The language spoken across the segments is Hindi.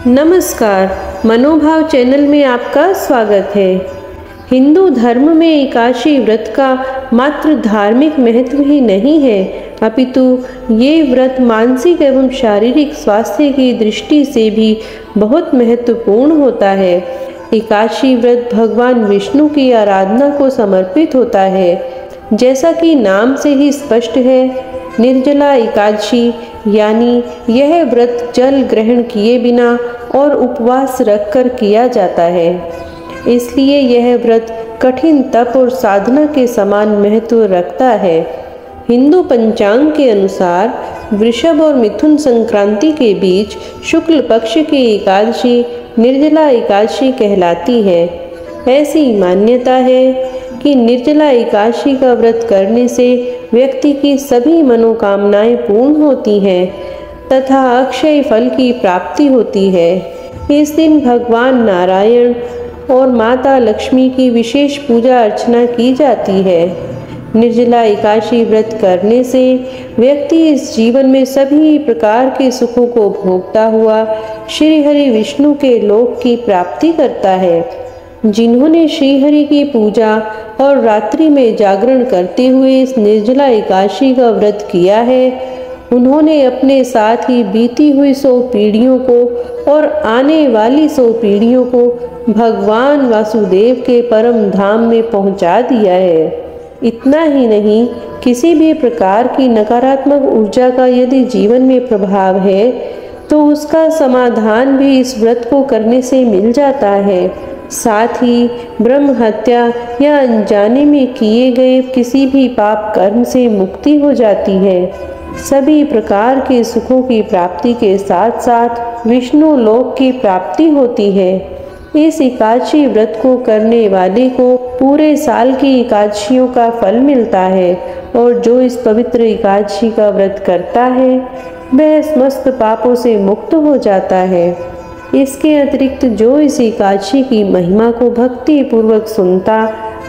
नमस्कार, मनोभाव चैनल में आपका स्वागत है। हिंदू धर्म में एकादशी व्रत का मात्र धार्मिक महत्व ही नहीं है, अपितु ये व्रत मानसिक एवं शारीरिक स्वास्थ्य की दृष्टि से भी बहुत महत्वपूर्ण होता है। एकादशी व्रत भगवान विष्णु की आराधना को समर्पित होता है। जैसा कि नाम से ही स्पष्ट है, निर्जला एकादशी यानी यह व्रत जल ग्रहण किए बिना और उपवास रखकर किया जाता है। इसलिए यह व्रत कठिन तप और साधना के समान महत्व रखता है। हिंदू पंचांग के अनुसार वृषभ और मिथुन संक्रांति के बीच शुक्ल पक्ष की एकादशी निर्जला एकादशी कहलाती है। ऐसी मान्यता है कि निर्जला एकादशी का व्रत करने से व्यक्ति की सभी मनोकामनाएं पूर्ण होती हैं तथा अक्षय फल की प्राप्ति होती है। इस दिन भगवान नारायण और माता लक्ष्मी की विशेष पूजा अर्चना की जाती है। निर्जला एकादशी व्रत करने से व्यक्ति इस जीवन में सभी प्रकार के सुखों को भोगता हुआ श्री हरि विष्णु के लोक की प्राप्ति करता है। जिन्होंने श्री हरि की पूजा और रात्रि में जागरण करते हुए इस निर्जला एकादशी का व्रत किया है, उन्होंने अपने साथ ही बीती हुई 100 पीढ़ियों को और आने वाली 100 पीढ़ियों को भगवान वासुदेव के परम धाम में पहुंचा दिया है। इतना ही नहीं, किसी भी प्रकार की नकारात्मक ऊर्जा का यदि जीवन में प्रभाव है तो उसका समाधान भी इस व्रत को करने से मिल जाता है। साथ ही ब्रह्म हत्या या अनजाने में किए गए किसी भी पाप कर्म से मुक्ति हो जाती है। सभी प्रकार के सुखों की प्राप्ति के साथ साथ विष्णु लोक की प्राप्ति होती है। इस एकादशी व्रत को करने वाले को पूरे साल की एकादशियों का फल मिलता है और जो इस पवित्र एकादशी का व्रत करता है वह समस्त पापों से मुक्त हो जाता है। इसके अतिरिक्त जो इस एकादशी की महिमा को भक्ति पूर्वक सुनता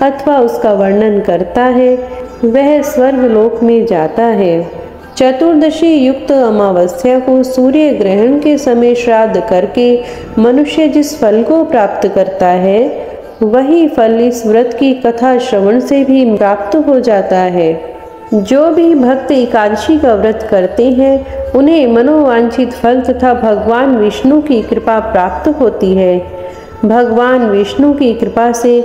अथवा उसका वर्णन करता है वह स्वर्ग लोक में जाता है। चतुर्दशी युक्त अमावस्या को सूर्य ग्रहण के समय श्राद्ध करके मनुष्य जिस फल को प्राप्त करता है वही फल इस व्रत की कथा श्रवण से भी प्राप्त हो जाता है। जो भी भक्त एकादशी का व्रत करते हैं उन्हें मनोवांछित फल तथा भगवान विष्णु की कृपा प्राप्त होती है। भगवान विष्णु की कृपा से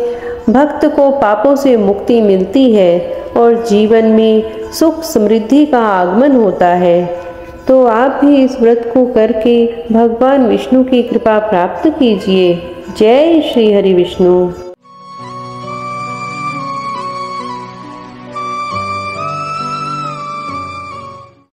भक्त को पापों से मुक्ति मिलती है और जीवन में सुख समृद्धि का आगमन होता है। तो आप भी इस व्रत को करके भगवान विष्णु की कृपा प्राप्त कीजिए। जय श्री हरि विष्णु।